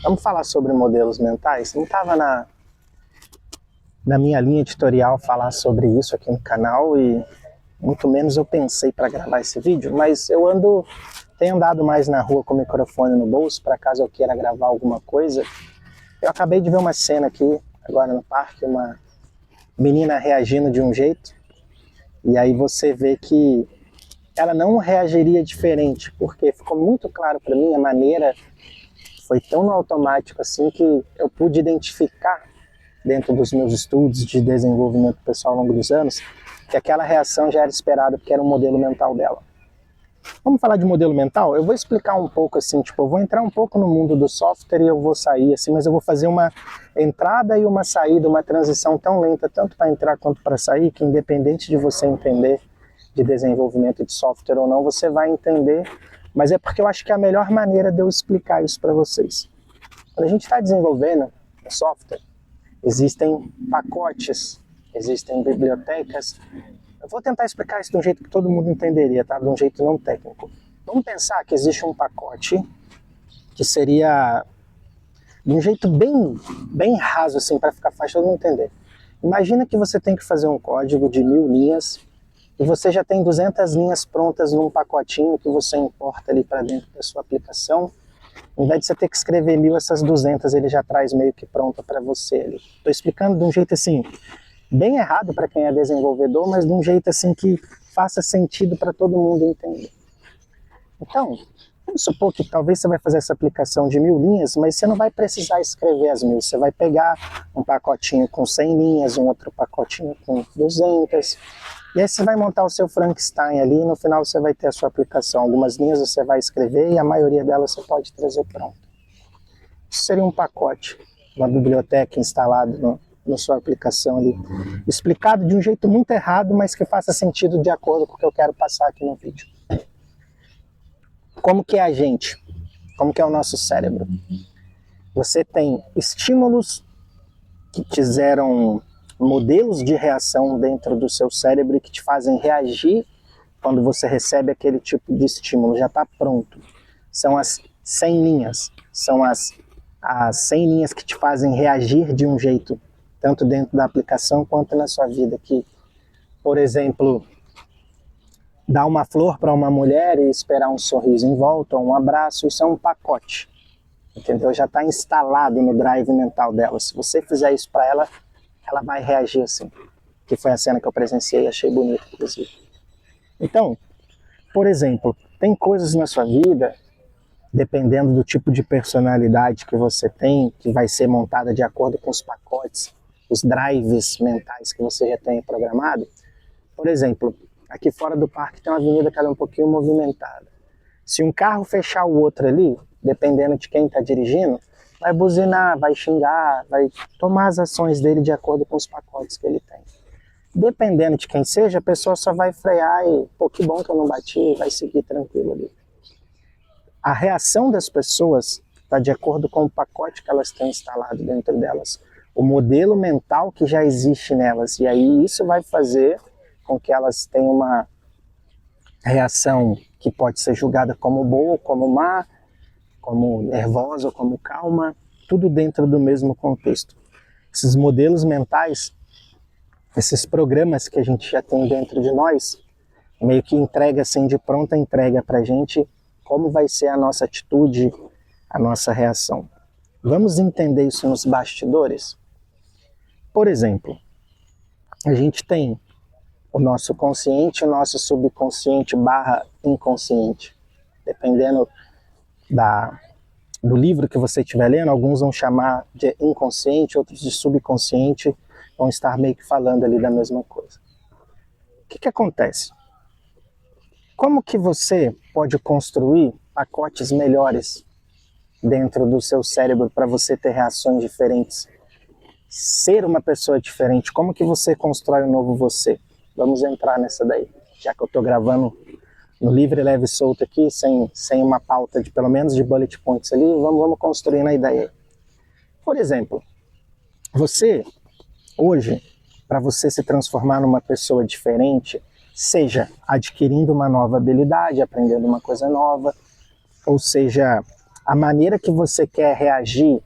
Vamos falar sobre modelos mentais? Não estava na minha linha editorial falar sobre isso aqui no canal e muito menos eu pensei para gravar esse vídeo, mas eu tenho andado mais na rua com o microfone no bolso para caso eu queira gravar alguma coisa. Eu acabei de ver uma cena aqui, agora no parque, uma menina reagindo de um jeito e aí você vê que ela não reagiria diferente, porque ficou muito claro para mim a maneira. Foi tão no automático assim que eu pude identificar dentro dos meus estudos de desenvolvimento pessoal ao longo dos anos que aquela reação já era esperada porque era um modelo mental dela. Vamos falar de modelo mental? Eu vou explicar um pouco assim, eu vou entrar um pouco no mundo do software e eu vou sair assim, mas eu vou fazer uma entrada e uma saída, uma transição tão lenta, tanto para entrar quanto para sair, que independente de você entender de desenvolvimento de software ou não, você vai entender. Mas é porque eu acho que é a melhor maneira de eu explicar isso para vocês. Quando a gente está desenvolvendo software, existem pacotes, existem bibliotecas. Eu vou tentar explicar isso de um jeito que todo mundo entenderia, tá? De um jeito não técnico. Vamos pensar que existe um pacote que seria de um jeito bem raso, assim, para ficar fácil de todo mundo entender. Imagina que você tem que fazer um código de 1000 linhas e você já tem 200 linhas prontas num pacotinho que você importa ali para dentro da sua aplicação. Ao invés de você ter que escrever 1000, essas 200 ele já traz meio que pronta para você ali. Estou explicando de um jeito assim, bem errado para quem é desenvolvedor, mas de um jeito assim que faça sentido para todo mundo entender. Então, vamos supor que talvez você vai fazer essa aplicação de 1000 linhas, mas você não vai precisar escrever as 1000. Você vai pegar um pacotinho com 100 linhas, um outro pacotinho com 200. E aí você vai montar o seu Frankenstein ali e no final você vai ter a sua aplicação. Algumas linhas você vai escrever e a maioria delas você pode trazer pronto. Isso seria um pacote, uma biblioteca instalada na sua aplicação ali. Explicado de um jeito muito errado, mas que faça sentido de acordo com o que eu quero passar aqui no vídeo. Como que é a gente? Como que é o nosso cérebro? Você tem estímulos que te geram modelos de reação dentro do seu cérebro que te fazem reagir quando você recebe aquele tipo de estímulo, já está pronto. São as 100 linhas, são as 100 linhas que te fazem reagir de um jeito, tanto dentro da aplicação quanto na sua vida, que, por exemplo, dar uma flor para uma mulher e esperar um sorriso em volta, ou um abraço, isso é um pacote, entendeu? Já está instalado no drive mental dela. Se você fizer isso para ela, ela vai reagir assim, que foi a cena que eu presenciei e achei bonita, inclusive. Então, por exemplo, tem coisas na sua vida, dependendo do tipo de personalidade que você tem, que vai ser montada de acordo com os pacotes, os drives mentais que você já tem programado. Por exemplo, aqui fora do parque tem uma avenida que ela é um pouquinho movimentada. Se um carro fechar o outro ali, dependendo de quem está dirigindo, vai buzinar, vai xingar, vai tomar as ações dele de acordo com os pacotes que ele tem. Dependendo de quem seja, a pessoa só vai frear e, pô, que bom que eu não bati, e vai seguir tranquilo ali. A reação das pessoas está de acordo com o pacote que elas têm instalado dentro delas, o modelo mental que já existe nelas, e aí isso vai fazer com que elas tenham uma reação que pode ser julgada como boa, como má, como nervosa, como calma, tudo dentro do mesmo contexto. Esses modelos mentais, esses programas que a gente já tem dentro de nós, meio que entrega assim de pronta entrega para a gente como vai ser a nossa atitude, a nossa reação. Vamos entender isso nos bastidores? Por exemplo, a gente tem o nosso consciente e o nosso subconsciente / inconsciente. Dependendo do livro que você estiver lendo, alguns vão chamar de inconsciente, outros de subconsciente, vão estar meio que falando ali da mesma coisa. O que acontece? Como que você pode construir pacotes melhores dentro do seu cérebro para você ter reações diferentes? Ser uma pessoa diferente, como que você constrói um novo você? Vamos entrar nessa daí, já que eu estou gravando no livre, leve e solto aqui, sem uma pauta de pelo menos de bullet points ali, vamos construindo a ideia. Por exemplo, você, hoje, para você se transformar numa pessoa diferente, seja adquirindo uma nova habilidade, aprendendo uma coisa nova, ou seja, a maneira que você quer reagir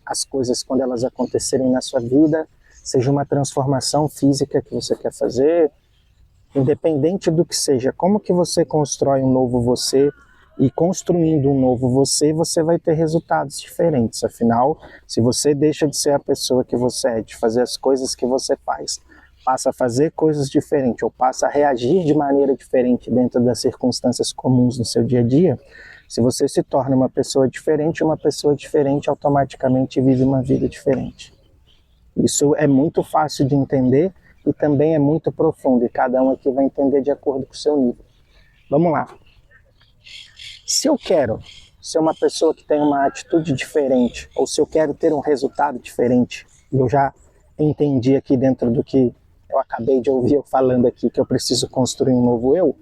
às coisas quando elas acontecerem na sua vida, seja uma transformação física que você quer fazer, independente do que seja, como que você constrói um novo você, e construindo um novo você, você vai ter resultados diferentes. Afinal, se você deixa de ser a pessoa que você é, de fazer as coisas que você faz, passa a fazer coisas diferentes, ou passa a reagir de maneira diferente dentro das circunstâncias comuns no seu dia a dia, se você se torna uma pessoa diferente automaticamente vive uma vida diferente. Isso é muito fácil de entender e também é muito profundo, e cada um aqui vai entender de acordo com o seu nível. Vamos lá. Se eu quero ser uma pessoa que tem uma atitude diferente, ou se eu quero ter um resultado diferente, e eu já entendi aqui dentro do que eu acabei de ouvir eu falando aqui, que eu preciso construir um novo eu,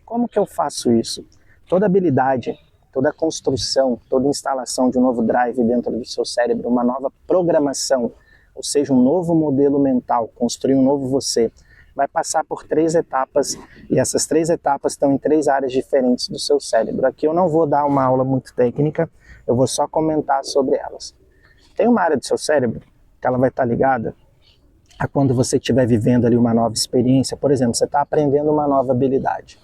como que eu faço isso? Toda habilidade, toda construção, toda instalação de um novo drive dentro do seu cérebro, uma nova programação, ou seja, um novo modelo mental, construir um novo você, vai passar por 3 etapas, e essas 3 etapas estão em 3 áreas diferentes do seu cérebro. Aqui eu não vou dar uma aula muito técnica, eu vou só comentar sobre elas. Tem uma área do seu cérebro que ela vai estar ligada a quando você estiver vivendo ali uma nova experiência. Por exemplo, você está aprendendo uma nova habilidade.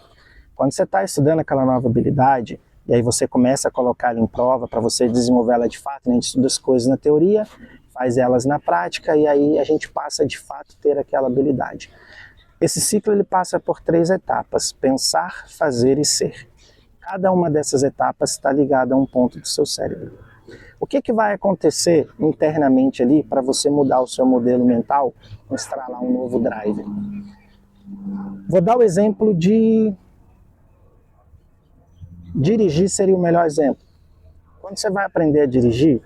Quando você está estudando aquela nova habilidade, e aí você começa a colocar ela em prova para você desenvolver ela de fato, né? A gente estuda as coisas na teoria, faz elas na prática, e aí a gente passa de fato a ter aquela habilidade. Esse ciclo ele passa por 3 etapas: pensar, fazer e ser. Cada uma dessas etapas está ligada a um ponto do seu cérebro. O que vai acontecer internamente ali para você mudar o seu modelo mental, instalar um novo drive? Vou dar o exemplo de dirigir, seria o melhor exemplo. Quando você vai aprender a dirigir,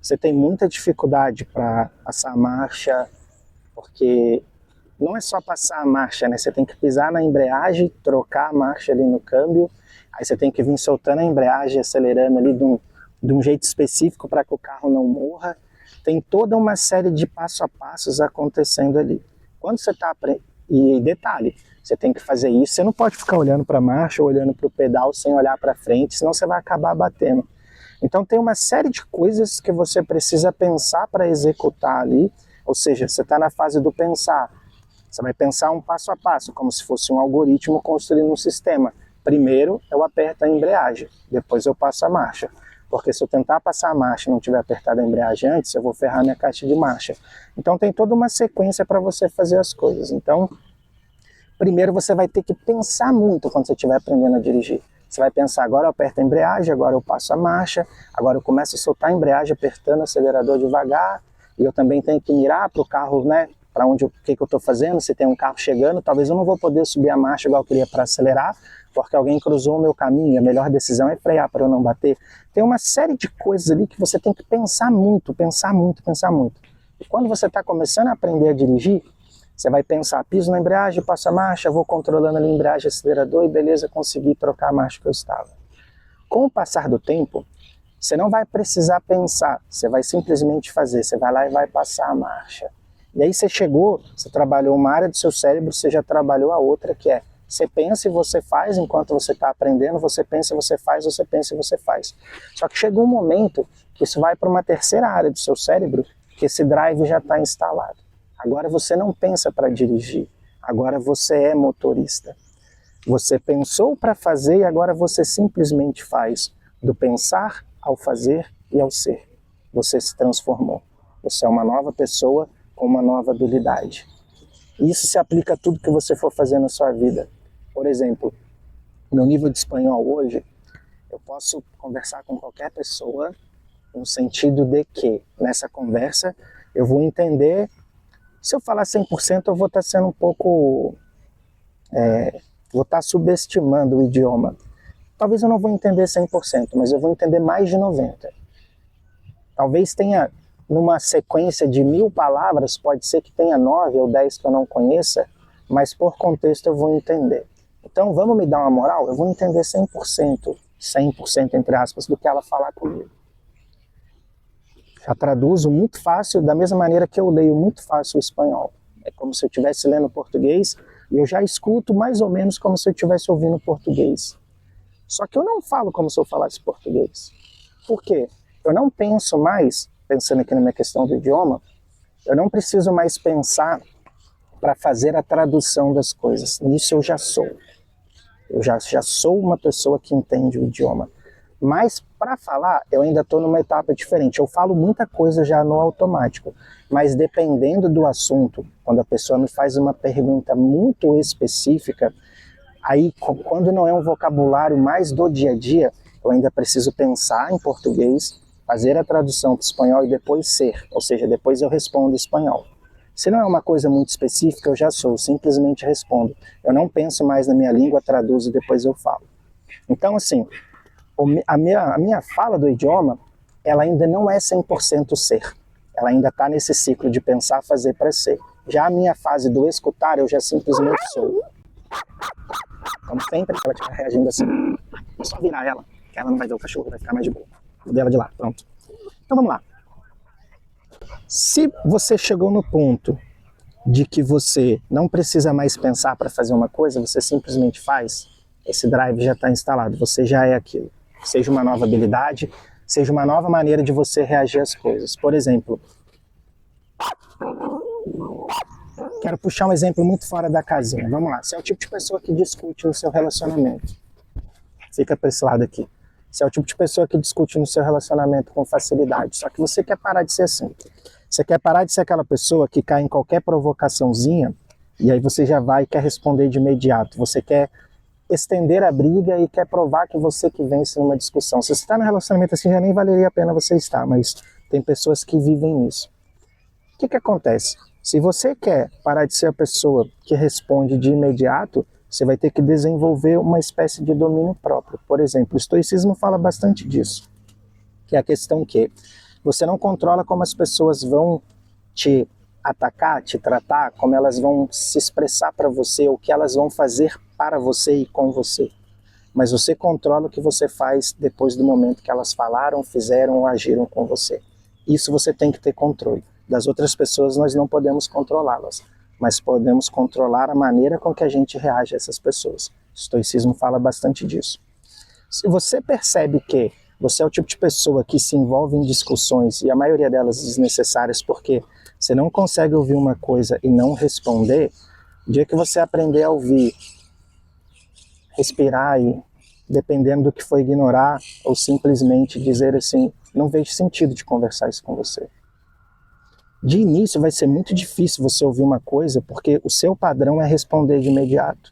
você tem muita dificuldade para passar a marcha, porque não é só passar a marcha, né? Você tem que pisar na embreagem, trocar a marcha ali no câmbio, aí você tem que vir soltando a embreagem, acelerando ali de um jeito específico para que o carro não morra. Tem toda uma série de passo a passos acontecendo ali. Quando você está e detalhe, você tem que fazer isso, você não pode ficar olhando para a marcha ou olhando para o pedal sem olhar para frente, senão você vai acabar batendo. Então tem uma série de coisas que você precisa pensar para executar ali, ou seja, você está na fase do pensar. Você vai pensar um passo a passo, como se fosse um algoritmo construindo um sistema. Primeiro eu aperto a embreagem, depois eu passo a marcha. Porque se eu tentar passar a marcha e não tiver apertado a embreagem antes, eu vou ferrar minha caixa de marcha. Então tem toda uma sequência para você fazer as coisas. Então, primeiro você vai ter que pensar muito quando você estiver aprendendo a dirigir. Você vai pensar, agora eu aperto a embreagem, agora eu passo a marcha, agora eu começo a soltar a embreagem apertando o acelerador devagar, e eu também tenho que mirar para o carro, né? Para onde, o que eu estou fazendo, se tem um carro chegando, talvez eu não vou poder subir a marcha igual eu queria para acelerar, porque alguém cruzou o meu caminho, a melhor decisão é frear para eu não bater. Tem uma série de coisas ali que você tem que pensar muito, pensar muito, pensar muito. E quando você está começando a aprender a dirigir, você vai pensar, piso na embreagem, passo a marcha, vou controlando ali a embreagem, acelerador e beleza, consegui trocar a marcha que eu estava. Com o passar do tempo, você não vai precisar pensar, você vai simplesmente fazer, você vai lá e vai passar a marcha. E aí você chegou, você trabalhou uma área do seu cérebro, você já trabalhou a outra, que é, você pensa e você faz enquanto você está aprendendo, você pensa e você faz, você pensa e você faz. Só que chegou um momento que isso vai para uma terceira área do seu cérebro, que esse drive já está instalado. Agora você não pensa para dirigir, agora você é motorista. Você pensou para fazer e agora você simplesmente faz. Do pensar ao fazer e ao ser. Você se transformou. Você é uma nova pessoa com uma nova habilidade. Isso se aplica a tudo que você for fazer na sua vida. Por exemplo, meu nível de espanhol hoje, eu posso conversar com qualquer pessoa no sentido de que, nessa conversa, eu vou entender. Se eu falar 100%, eu vou estar sendo um pouco... vou estar subestimando o idioma. Talvez eu não vou entender 100%, mas eu vou entender mais de 90%. Talvez tenha, numa sequência de 1000 palavras, pode ser que tenha 9 ou 10 que eu não conheça, mas por contexto eu vou entender. Então vamos me dar uma moral? Eu vou entender 100% entre aspas, do que ela falar comigo. Já traduzo muito fácil, da mesma maneira que eu leio muito fácil o espanhol. É como se eu estivesse lendo português e eu já escuto mais ou menos como se eu estivesse ouvindo português. Só que eu não falo como se eu falasse português. Por quê? Eu não penso mais, pensando aqui na minha questão do idioma, eu não preciso mais pensar para fazer a tradução das coisas. Nisso eu já sou. Eu já sou uma pessoa que entende o idioma. Mas para falar, eu ainda estou numa etapa diferente. Eu falo muita coisa já no automático, mas dependendo do assunto, quando a pessoa me faz uma pergunta muito específica, aí quando não é um vocabulário mais do dia a dia, eu ainda preciso pensar em português, fazer a tradução para o espanhol e depois ser, ou seja, depois eu respondo em espanhol. Se não é uma coisa muito específica, eu já sou, simplesmente respondo. Eu não penso mais na minha língua, traduzo e depois eu falo. Então, assim, a minha fala do idioma, ela ainda não é 100% ser. Ela ainda está nesse ciclo de pensar, fazer para ser. Já a minha fase do escutar, eu já simplesmente sou. Então sempre que ela estiver reagindo assim, é só virar ela, que ela não vai ver o cachorro, vai ficar mais de boa. O dela de lá, pronto. Então vamos lá. Se você chegou no ponto de que você não precisa mais pensar para fazer uma coisa, você simplesmente faz, esse drive já está instalado, você já é aquilo. Seja uma nova habilidade, seja uma nova maneira de você reagir às coisas. Por exemplo, quero puxar um exemplo muito fora da casinha. Vamos lá, você é o tipo de pessoa que discute no seu relacionamento. Fica para esse lado aqui. Você é o tipo de pessoa que discute no seu relacionamento com facilidade. Só que você quer parar de ser assim. Você quer parar de ser aquela pessoa que cai em qualquer provocaçãozinha e aí você já vai e quer responder de imediato. Você quer estender a briga e quer provar que você que vence numa discussão. Se você está no relacionamento assim, já nem valeria a pena você estar, mas tem pessoas que vivem nisso. O que acontece? Se você quer parar de ser a pessoa que responde de imediato, você vai ter que desenvolver uma espécie de domínio próprio. Por exemplo, o estoicismo fala bastante disso, que é a questão que você não controla como as pessoas vão te atacar, te tratar, como elas vão se expressar para você, o que elas vão fazer para você e com você. Mas você controla o que você faz depois do momento que elas falaram, fizeram ou agiram com você. Isso você tem que ter controle. Das outras pessoas nós não podemos controlá-las, mas podemos controlar a maneira com que a gente reage a essas pessoas. O estoicismo fala bastante disso. Se você percebe que você é o tipo de pessoa que se envolve em discussões, e a maioria delas desnecessárias, porque você não consegue ouvir uma coisa e não responder, o dia que você aprender a ouvir, respirar e, dependendo do que for, ignorar, ou simplesmente dizer assim, não vejo sentido de conversar isso com você. De início vai ser muito difícil você ouvir uma coisa, porque o seu padrão é responder de imediato.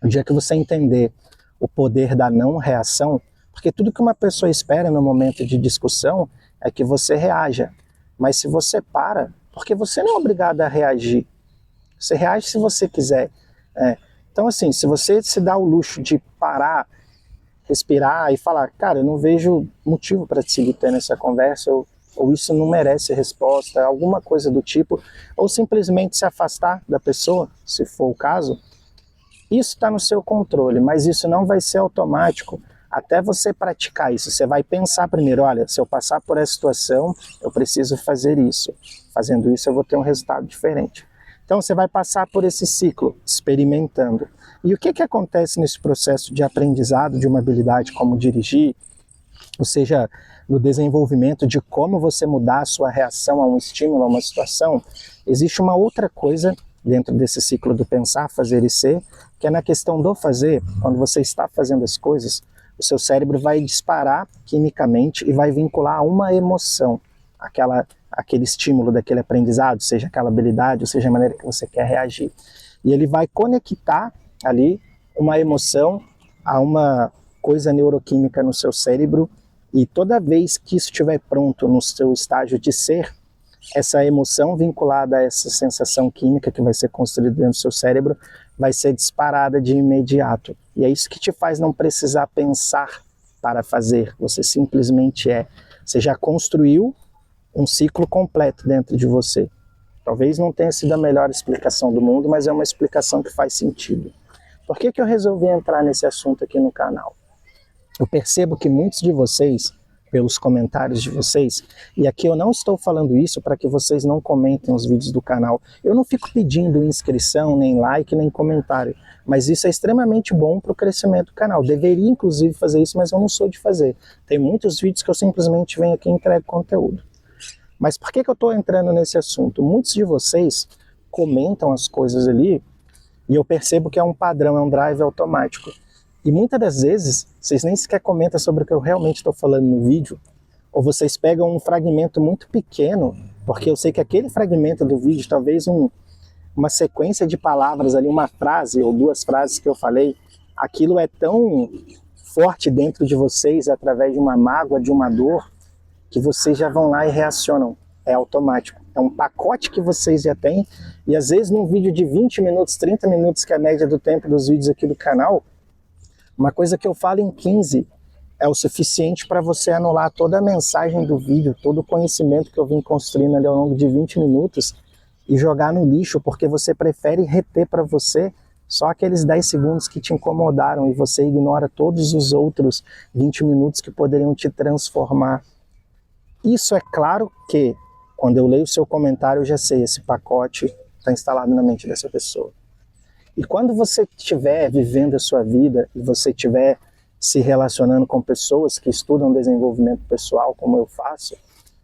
O dia que você entender o poder da não reação, porque tudo que uma pessoa espera no momento de discussão é que você reaja. Mas se você para, porque você não é obrigado a reagir. Você reage se você quiser. Então assim, se você se dá o luxo de parar, respirar e falar, cara, eu não vejo motivo para te seguir tendo essa conversa, ou isso não merece resposta, alguma coisa do tipo, ou simplesmente se afastar da pessoa, se for o caso, isso está no seu controle, mas isso não vai ser automático até você praticar isso. Você vai pensar primeiro, olha, se eu passar por essa situação, eu preciso fazer isso. Fazendo isso eu vou ter um resultado diferente. Então você vai passar por esse ciclo, experimentando. E o que acontece nesse processo de aprendizado de uma habilidade como dirigir, ou seja, no desenvolvimento de como você mudar a sua reação a um estímulo, a uma situação, existe uma outra coisa dentro desse ciclo do pensar, fazer e ser, que é na questão do fazer. Quando você está fazendo as coisas, o seu cérebro vai disparar quimicamente e vai vincular a uma emoção, aquele estímulo daquele aprendizado, seja aquela habilidade, ou seja a maneira que você quer reagir. E ele vai conectar ali uma emoção a uma coisa neuroquímica no seu cérebro, e toda vez que isso estiver pronto no seu estágio de ser, essa emoção vinculada a essa sensação química que vai ser construída dentro do seu cérebro vai ser disparada de imediato. E é isso que te faz não precisar pensar para fazer. Você simplesmente é. Você já construiu um ciclo completo dentro de você. Talvez não tenha sido a melhor explicação do mundo, mas é uma explicação que faz sentido. Por que eu resolvi entrar nesse assunto aqui no canal? Eu percebo que muitos de vocês, pelos comentários de vocês, e aqui eu não estou falando isso para que vocês não comentem os vídeos do canal. Eu não fico pedindo inscrição, nem like, nem comentário. Mas isso é extremamente bom para o crescimento do canal. Deveria, inclusive, fazer isso, mas eu não sou de fazer. Tem muitos vídeos que eu simplesmente venho aqui e entrego conteúdo. Mas por que eu estou entrando nesse assunto? Muitos de vocês comentam as coisas ali e eu percebo que é um padrão, é um drive automático. E muitas das vezes, vocês nem sequer comentam sobre o que eu realmente estou falando no vídeo, ou vocês pegam um fragmento muito pequeno, porque eu sei que aquele fragmento do vídeo, talvez uma sequência de palavras ali, uma frase ou duas frases que eu falei, aquilo é tão forte dentro de vocês, através de uma mágoa, de uma dor, que vocês já vão lá e reacionam. É automático. É um pacote que vocês já têm, e às vezes num vídeo de 20 minutos, 30 minutos, que é a média do tempo dos vídeos aqui do canal, uma coisa que eu falo em 15 é o suficiente para você anular toda a mensagem do vídeo, todo o conhecimento que eu vim construindo ali ao longo de 20 minutos, e jogar no lixo, porque você prefere reter para você só aqueles 10 segundos que te incomodaram, e você ignora todos os outros 20 minutos que poderiam te transformar. Isso é claro que, quando eu leio o seu comentário, eu já sei, esse pacote está instalado na mente dessa pessoa. E quando você estiver vivendo a sua vida, e você estiver se relacionando com pessoas que estudam desenvolvimento pessoal, como eu faço,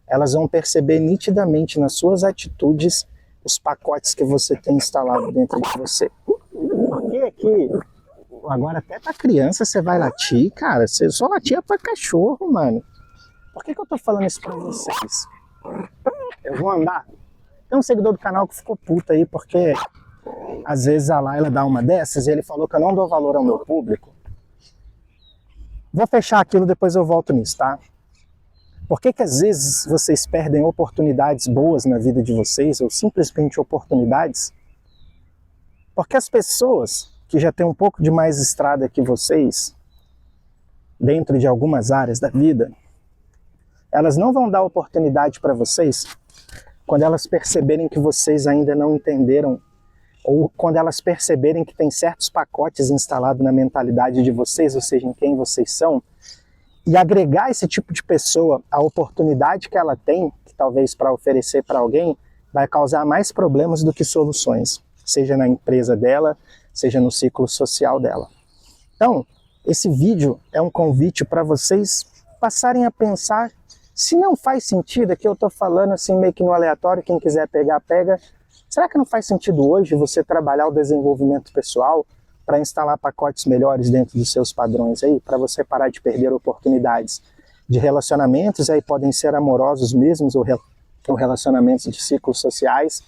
elas vão perceber nitidamente nas suas atitudes os pacotes que você tem instalado dentro de você. Por que aqui, agora até para criança você vai latir, cara? Você só latia para cachorro, mano. Por que eu tô falando isso para vocês? Eu vou andar. Tem um seguidor do canal que ficou puto aí, porque às vezes a Laila dá uma dessas e ele falou que eu não dou valor ao meu público. Vou fechar aquilo, depois eu volto nisso, tá? Por que às vezes vocês perdem oportunidades boas na vida de vocês, ou simplesmente oportunidades? Porque as pessoas que já têm um pouco de mais estrada que vocês, dentro de algumas áreas da vida, elas não vão dar oportunidade para vocês quando elas perceberem que vocês ainda não entenderam, ou quando elas perceberem que tem certos pacotes instalados na mentalidade de vocês, ou seja, em quem vocês são, e agregar esse tipo de pessoa à oportunidade que ela tem, que talvez para oferecer para alguém, vai causar mais problemas do que soluções, seja na empresa dela, seja no ciclo social dela. Então, esse vídeo é um convite para vocês passarem a pensar se não faz sentido, aqui eu estou falando assim meio que no aleatório, quem quiser pegar, pega. Será que não faz sentido hoje você trabalhar o desenvolvimento pessoal para instalar pacotes melhores dentro dos seus padrões aí, para você parar de perder oportunidades de relacionamentos, aí podem ser amorosos mesmos ou relacionamentos de ciclos sociais,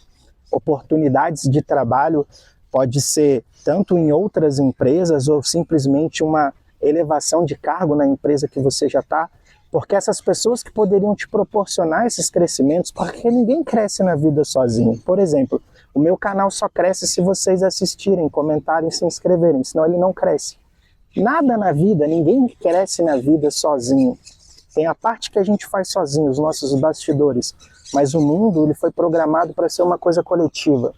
oportunidades de trabalho, pode ser tanto em outras empresas ou simplesmente uma elevação de cargo na empresa que você já está, porque essas pessoas que poderiam te proporcionar esses crescimentos, porque ninguém cresce na vida sozinho. Por exemplo, o meu canal só cresce se vocês assistirem, comentarem, se inscreverem, senão ele não cresce. Nada na vida, ninguém cresce na vida sozinho. Tem a parte que a gente faz sozinho, os nossos bastidores, mas o mundo ele foi programado para ser uma coisa coletiva.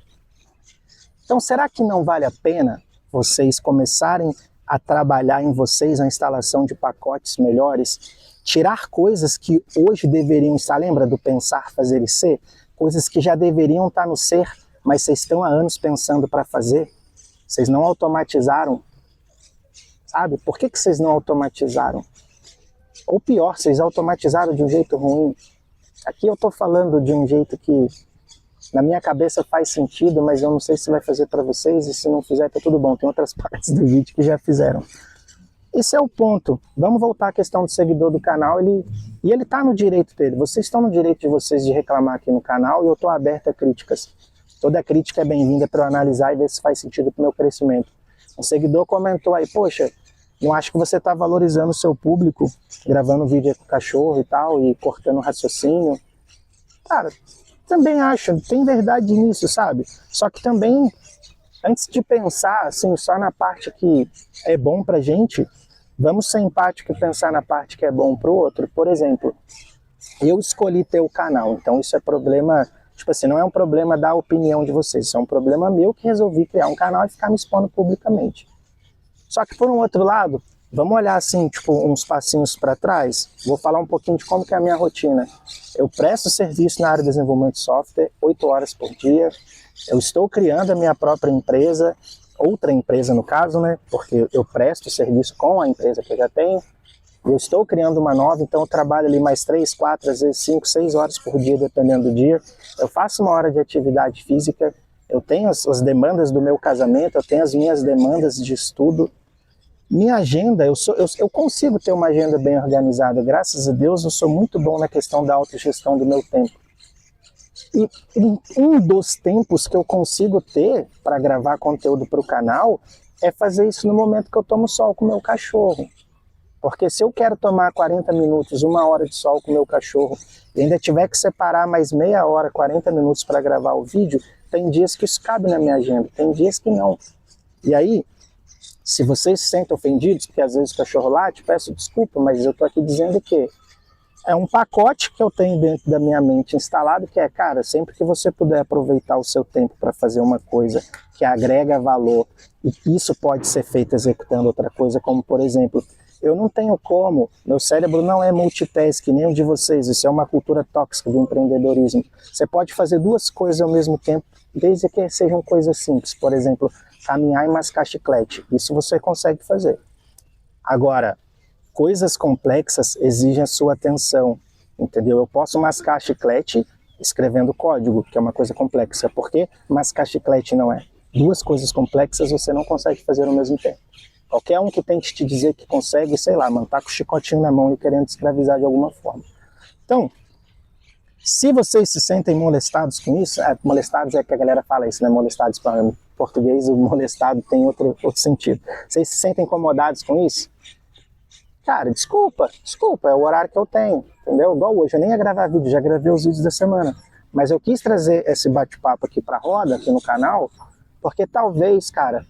Então será que não vale a pena vocês começarem a trabalhar em vocês a instalação de pacotes melhores, tirar coisas que hoje deveriam estar, lembra do pensar, fazer e ser? Coisas que já deveriam estar no ser, mas vocês estão há anos pensando para fazer, vocês não automatizaram, sabe? Por que vocês não automatizaram? Ou pior, vocês automatizaram de um jeito ruim. Aqui eu estou falando de um jeito que na minha cabeça faz sentido, mas eu não sei se vai fazer para vocês, e se não fizer tá tudo bom, tem outras partes do vídeo que já fizeram. Esse é o ponto. Vamos voltar à questão do seguidor do canal, ele está no direito dele, vocês estão no direito de vocês de reclamar aqui no canal, e eu estou aberto a críticas. Toda crítica é bem-vinda para eu analisar e ver se faz sentido para o meu crescimento. Um seguidor comentou aí, poxa, não acho que você está valorizando o seu público, gravando vídeo com o cachorro e tal, e cortando raciocínio. Cara, também acho, tem verdade nisso, sabe? Só que também, antes de pensar assim, só na parte que é bom pra gente, vamos ser empáticos e pensar na parte que é bom pro outro. Por exemplo, eu escolhi ter o canal, então isso é problema, tipo assim, não é um problema da opinião de vocês, isso é um problema meu que resolvi criar um canal e ficar me expondo publicamente. Só que por um outro lado, vamos olhar assim, tipo, uns passinhos para trás, vou falar um pouquinho de como que é a minha rotina. Eu presto serviço na área de desenvolvimento de software, 8 horas por dia, eu estou criando a minha própria empresa, outra empresa no caso, né? Porque eu presto serviço com a empresa que eu já tenho. Eu estou criando uma nova, então eu trabalho ali mais 3, 4, às vezes 5, 6 horas por dia, dependendo do dia. Eu faço 1 hora de atividade física, eu tenho as demandas do meu casamento, eu tenho as minhas demandas de estudo. Minha agenda, eu consigo ter uma agenda bem organizada, graças a Deus eu sou muito bom na questão da autogestão do meu tempo. E um dos tempos que eu consigo ter para gravar conteúdo para o canal é fazer isso no momento que eu tomo sol com o meu cachorro. Porque se eu quero tomar 40 minutos, 1 hora de sol com o meu cachorro, e ainda tiver que separar mais meia hora, 40 minutos para gravar o vídeo, tem dias que isso cabe na minha agenda, tem dias que não. E aí, se vocês se sentem ofendidos, porque às vezes o cachorro late, peço desculpa, mas eu estou aqui dizendo que é um pacote que eu tenho dentro da minha mente instalado, que é, cara, sempre que você puder aproveitar o seu tempo para fazer uma coisa que agrega valor, e isso pode ser feito executando outra coisa, como por exemplo, eu não tenho como, meu cérebro não é multitask, nem o de vocês, isso é uma cultura tóxica do empreendedorismo. Você pode fazer 2 coisas ao mesmo tempo, desde que sejam coisas simples, por exemplo, caminhar e mascar chiclete, isso você consegue fazer. Agora, coisas complexas exigem a sua atenção, entendeu? Eu posso mascar chiclete escrevendo código, que é uma coisa complexa, porque mascar chiclete não é. 2 coisas complexas você não consegue fazer ao mesmo tempo. Qualquer um que tente te dizer que consegue, sei lá, mano, tá com o chicotinho na mão e querendo escravizar de alguma forma. Então, se vocês se sentem molestados com isso, molestados é que a galera fala isso, né? Molestados para em português, o molestado tem outro sentido. Vocês se sentem incomodados com isso? Cara, desculpa, é o horário que eu tenho, entendeu? Igual hoje, eu nem ia gravar vídeo, já gravei os vídeos da semana. Mas eu quis trazer esse bate-papo aqui pra roda, aqui no canal, porque talvez, cara,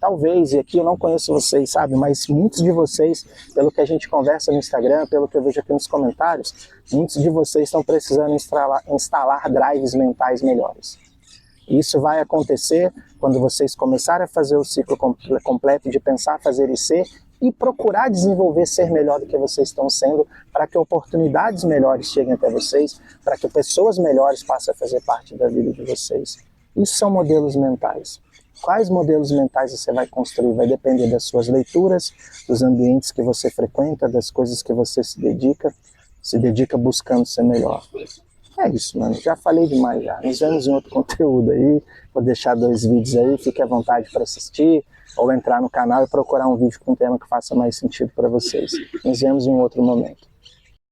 e aqui eu não conheço vocês, sabe? Mas muitos de vocês, pelo que a gente conversa no Instagram, pelo que eu vejo aqui nos comentários, muitos de vocês estão precisando instalar drives mentais melhores. Isso vai acontecer quando vocês começarem a fazer o ciclo completo de pensar, fazer e ser, e procurar desenvolver ser melhor do que vocês estão sendo, para que oportunidades melhores cheguem até vocês, para que pessoas melhores passem a fazer parte da vida de vocês. Isso são modelos mentais. Quais modelos mentais você vai construir? Vai depender das suas leituras, dos ambientes que você frequenta, das coisas que você se dedica buscando ser melhor. É isso, mano. Já falei demais já. Nos vemos em outro conteúdo aí. Vou deixar 2 vídeos aí. Fique à vontade para assistir ou entrar no canal e procurar um vídeo com um tema que faça mais sentido para vocês. Nos vemos em outro momento.